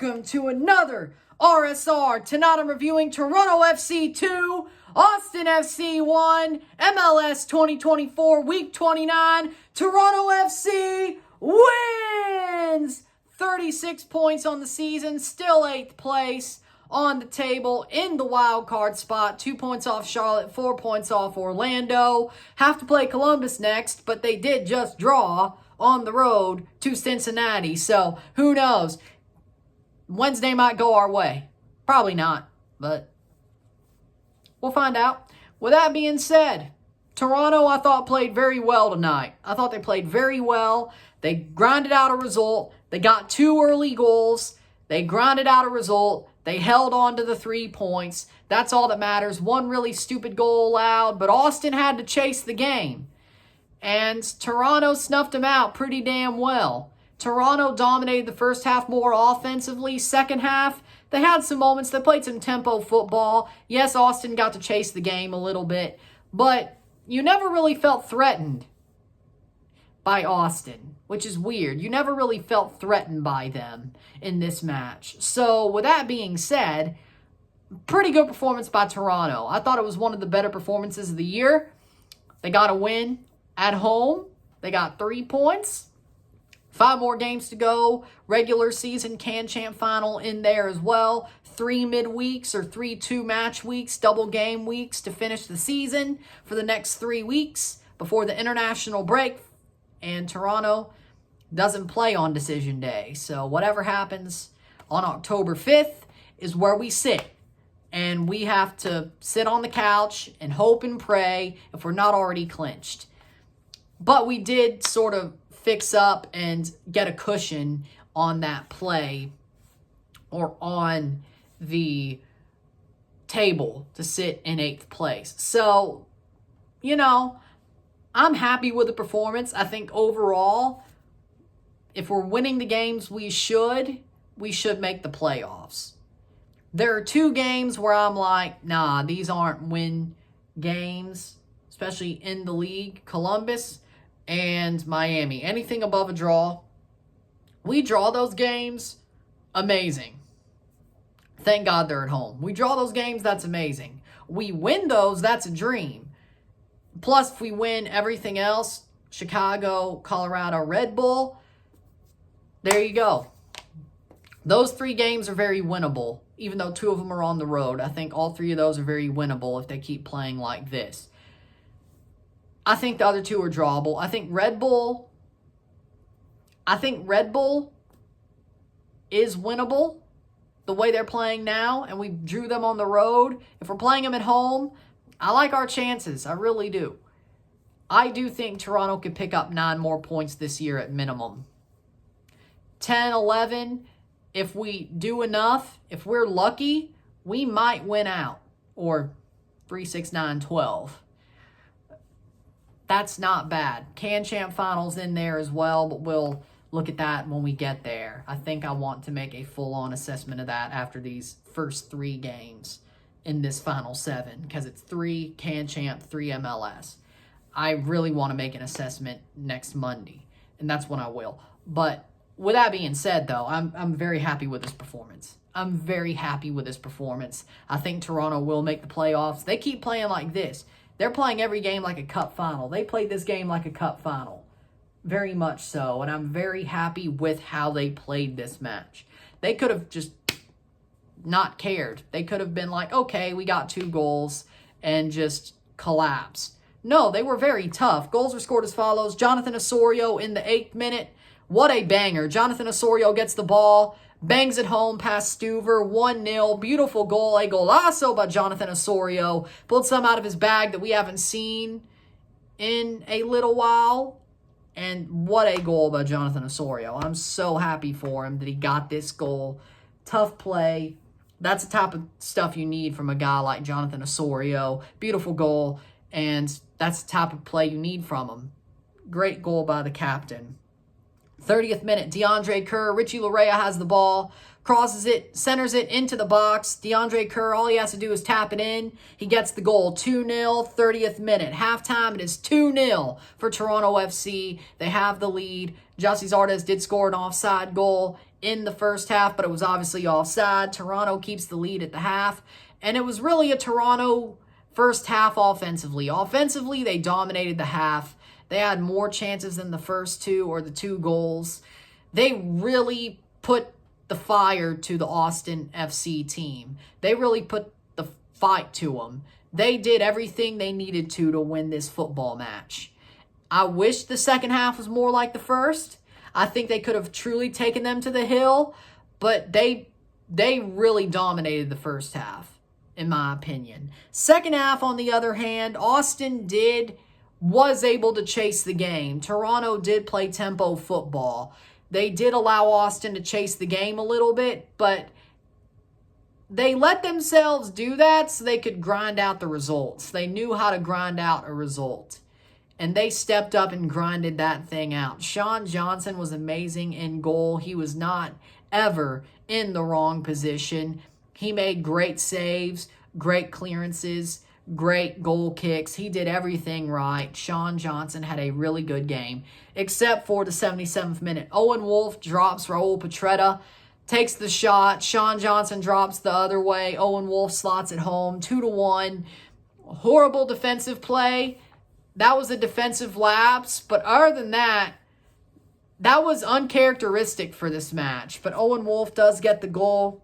welcome to another RSR. Tonight I'm reviewing Toronto FC 2, Austin FC 1, MLS 2024 Week 29. Toronto FC wins! 36 points on the season, still 8th place on the table in the wild card spot. 2 points off Charlotte, 4 points off Orlando. Have to play Columbus next, but they did just draw on the road to Cincinnati. So who knows? Wednesday might go our way. Probably not, but we'll find out. With that being said, Toronto, I thought, played very well tonight. I thought they played very well. They grinded out a result. They got 2 early goals. They grinded out a result. They held on to the 3 points. That's all that matters. One really stupid goal allowed, but Austin had to chase the game. And Toronto snuffed them out pretty damn well. Toronto dominated the first half more offensively. Second half, they had some moments. They played some tempo football. Yes, Austin got to chase the game a little bit, but you never really felt threatened by Austin, which is weird. You never really felt threatened by them in this match. So with that being said, pretty good performance by Toronto. I thought it was one of the better performances of the year. They got a win at home. They got 3 points. 5 more games to go. Regular season CAN-CHAMP final in there as well. 3 midweeks or 3 2-match weeks, double game weeks to finish the season for the next 3 weeks before the international break. And Toronto doesn't play on decision day. So whatever happens on October 5th is where we sit. And we have to sit on the couch and hope and pray if we're not already clinched. But we did sort of fix up and get a cushion on that play or on the table to sit in 8th place. So, you know, I'm happy with the performance. I think overall, if we're winning the games we should make the playoffs. There are 2 games where I'm like, nah, these aren't win games, especially in the league. Columbus and Miami. Anything above a draw. We draw those games, amazing. Thank God they're at home. We draw those games, that's amazing. We win those, that's a dream. Plus, if we win everything else, Chicago, Colorado, Red Bull, there you go. Those 3 games are very winnable, even though 2 of them are on the road. I think all 3 of those are very winnable if they keep playing like this. I think the other 2 are drawable. I think Red Bull is winnable the way they're playing now, and we drew them on the road. If we're playing them at home, I like our chances. I really do. I do think Toronto could pick up 9 more points this year at minimum. 10, 11, if we do enough, if we're lucky, we might win out. Or 3, 6, 9, 12. That's not bad. CAN-CHAMP finals in there as well, but we'll look at that when we get there. I think I want to make a full-on assessment of that after these first 3 games in this final 7, because it's 3 CAN-CHAMP, 3 MLS. I really want to make an assessment next Monday, and that's when I will. But with that being said, though, I'm very happy with this performance. I'm very happy with this performance. I think Toronto will make the playoffs. They keep playing like this. They're playing every game like a cup final. They played this game like a cup final. Very much so, and I'm very happy with how they played this match. They could have just not cared. They could have been like, okay, we got 2 goals, and just collapsed. No, they were very tough. Goals were scored as follows. Jonathan Osorio in the 8th minute. What a banger. Jonathan Osorio gets the ball, bangs it home past Stuver, 1-0. Beautiful goal. A golazo by Jonathan Osorio. Pulled some out of his bag that we haven't seen in a little while. And what a goal by Jonathan Osorio. I'm so happy for him that he got this goal. Tough play. That's the type of stuff you need from a guy like Jonathan Osorio. Beautiful goal. And that's the type of play you need from him. Great goal by the captain. 30th minute, DeAndre Kerr. Richie Laryea has the ball. Crosses it, centers it into the box. DeAndre Kerr, all he has to do is tap it in. He gets the goal. 2-0, 30th minute. Halftime, it is 2-0 for Toronto FC. They have the lead. Juarez did score an offside goal in the first half, but it was obviously offside. Toronto keeps the lead at the half, and it was really a Toronto first half offensively. Offensively, they dominated the half. They had more chances than the first two or the 2 goals. They really put the fire to the Austin FC team. They really put the fight to them. They did everything they needed to win this football match. I wish the second half was more like the first. I think they could have truly taken them to the hill, but they really dominated the first half, in my opinion. Second half, on the other hand, Austin was able to chase the game. Toronto did play tempo football. They did allow Austin to chase the game a little bit, but they let themselves do that so they could grind out the results. They knew how to grind out a result, and they stepped up and grinded that thing out. Sean Johnson was amazing in goal. He was not ever in the wrong position. He made great saves, great clearances, great goal kicks. He did everything right. Sean Johnson had a really good game, except for the 77th minute. Owen Wolff drops Raul Petretta, takes the shot. Sean Johnson drops the other way. Owen Wolff slots it home, 2-1. Horrible defensive play. That was a defensive lapse, but other than that, that was uncharacteristic for this match. But Owen Wolff does get the goal,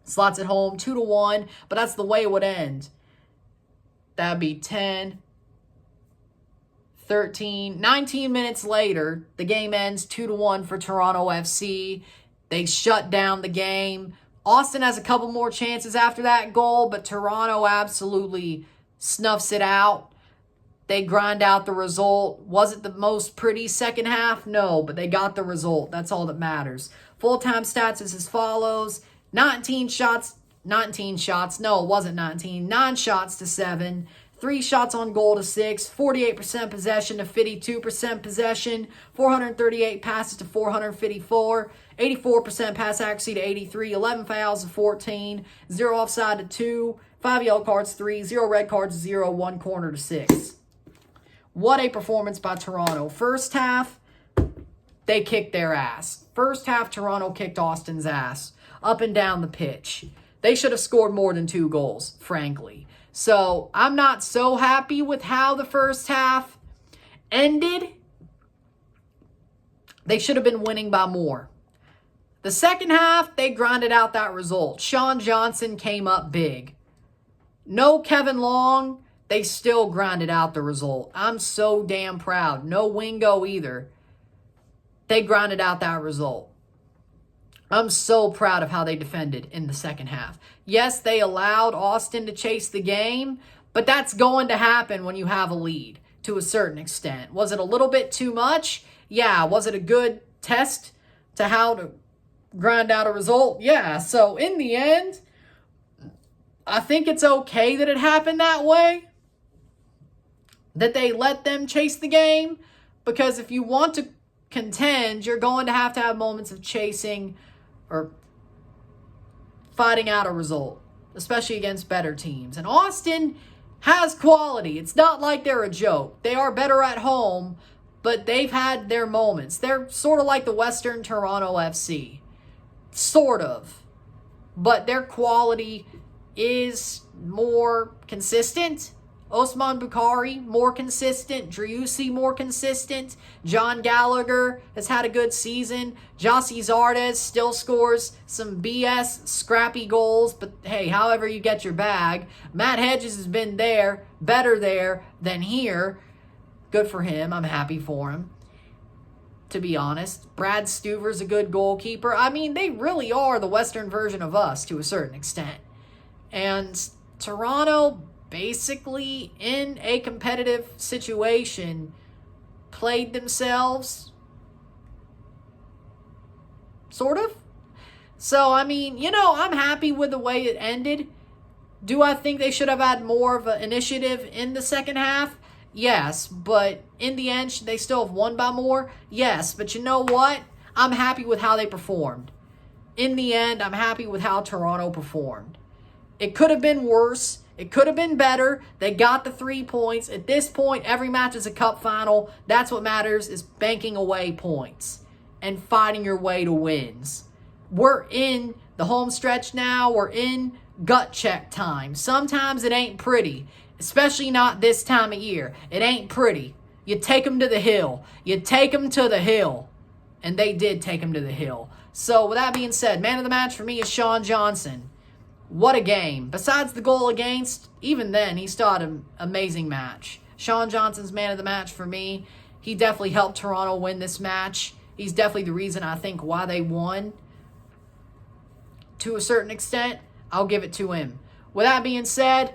slots it home, 2-1, but that's the way it would end. That'd be 10, 13, 19 minutes later, the game ends 2-1 for Toronto FC. They shut down the game. Austin has a couple more chances after that goal, but Toronto absolutely snuffs it out. They grind out the result. Was it the most pretty second half? No, but they got the result. That's all that matters. Full-time stats is as follows. 19 shots. No, it wasn't 19. 9 shots to 7. 3 shots on goal to 6. 48% possession to 52% possession. 438 passes to 454. 84% pass accuracy to 83. 11 fouls to 14. 0 offside to 2. 5 yellow cards, 3. 0 red cards, 0. 1 corner to 6. What a performance by Toronto. First half, they kicked their ass. First half, Toronto kicked Austin's ass up and down the pitch. They should have scored more than 2 goals, frankly. So I'm not so happy with how the first half ended. They should have been winning by more. The second half, they grinded out that result. Sean Johnson came up big. No Kevin Long, they still grinded out the result. I'm so damn proud. No Wingo either. They grinded out that result. I'm so proud of how they defended in the second half. Yes, they allowed Austin to chase the game, but that's going to happen when you have a lead to a certain extent. Was it a little bit too much? Yeah. Was it a good test to how to grind out a result? Yeah. So in the end, I think it's okay that it happened that way, that they let them chase the game, because if you want to contend, you're going to have moments of chasing or fighting out a result, especially against better teams. And Austin has quality. It's not like they're a joke. They are better at home, but they've had their moments. They're sort of like the Western Toronto FC. Sort of. But their quality is more consistent. Osman Bukhari, more consistent. Driussi, more consistent. John Gallagher has had a good season. Jossie Zardes still scores some BS scrappy goals, but hey, however you get your bag. Matt Hedges has been there, better there than here. Good for him. I'm happy for him, to be honest. Brad Stuver's a good goalkeeper. I mean, they really are the Western version of us to a certain extent. And Toronto, basically in a competitive situation, played themselves, sort of. So, I mean, I'm happy with the way it ended. Do I think they should have had more of an initiative in the second half? Yes, but in the end, should they still have won by more? Yes, but you know what? I'm happy with how they performed. In the end, I'm happy with how Toronto performed. It could have been worse. It could have been better. They got the 3 points. At this point, every match is a cup final. That's what matters, is banking away points and fighting your way to wins. we're in the home stretch now. We're in gut check time. Sometimes it ain't pretty, especially not this time of year. It ain't pretty. You take them to the hill. You take them to the hill. And they did take him to the hill. So with that being said, man of the match for me is Sean Johnson. What a game. Besides the goal against, even then, he still had an amazing match. Sean Johnson's man of the match for me. He definitely helped Toronto win this match. He's definitely the reason, I think, why they won. To a certain extent, I'll give it to him. With that being said,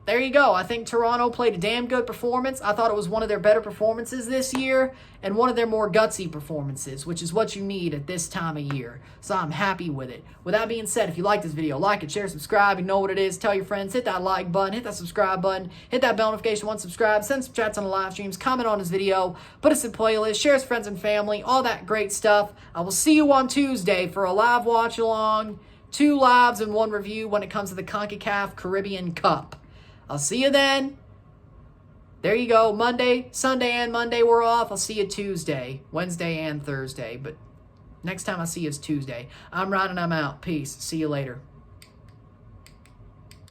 there you go. I think Toronto played a damn good performance. I thought it was one of their better performances this year and one of their more gutsy performances, which is what you need at this time of year. So I'm happy with it. With that being said, if you like this video, like it, share, subscribe. You know what it is. Tell your friends. Hit that like button. Hit that subscribe button. Hit that bell notification once subscribed. Send some chats on the live streams. Comment on this video. Put us in playlist. Share with friends and family. All that great stuff. I will see you on Tuesday for a live watch along. 2 lives and 1 review when it comes to the CONCACAF Caribbean Cup. I'll see you then. There you go. Monday, Sunday, and Monday we're off. I'll see you Tuesday, Wednesday, and Thursday. But next time I see you is Tuesday. I'm Ryan and I'm out. Peace. See you later.